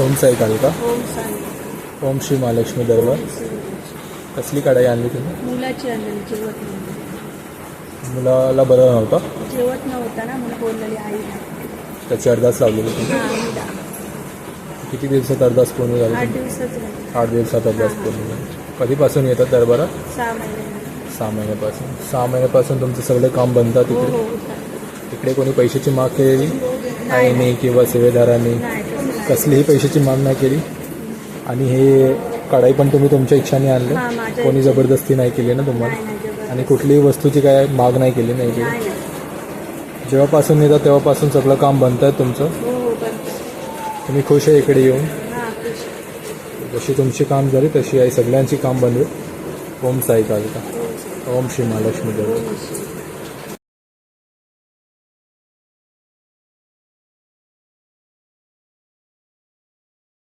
ओम साई कालिका, ओम साई, ओम श्री महालक्ष्मी दरबार. कसली कढाई आणली तुम्ही? मुलाची आणलेली, जेवत नव्हतं. मुलाला बरं नव्हतं, जेवत नव्हता ना, म्हणून बोललेली आई. त्याची अरदास लावलेली तुम्ही. हां, मी दा. किती दिवसात अरदास पूर्ण झाली? 8 दिवसाच झाली. 8 दिवसात अरदास पूर्ण झाली. कधीपासून येतात दरबारात? 6 महिने. 6 महिन्यापासून. 6 महिन्यापासून तुमचं सगळे काम बनतात हो तिकडे? हो. तिकडे कोणी पैशाची माग केलेली? आईने किंवा सेवेदारांनी नाही तसं नाही. कसलीही पैशाची माग नाही केली. आणि हे कढाई पण तुम्ही तुमच्या इच्छाने आणले, हां, माझ्या कोणी इच्छेने. जबरदस्ती नाही केली ना तुम्हाला? नाही, नाही, जबरदस्ती. आणि कुठलीही वस्तूची काय माग नाही केली नाही केली? नाही. जेव्हापासून येतात तेव्हापासून सगळं काम बनतं आहे तुमचं? हो हो, बनतं. तुम्ही खुश आहे इकडे येऊन? हां, खुश. जशी तुमची काम झाली तशी आई सगळ्यांची काम बनवेल. ओम साई कालिका, हो, ओम श्री महालक्ष्मी देव. हो.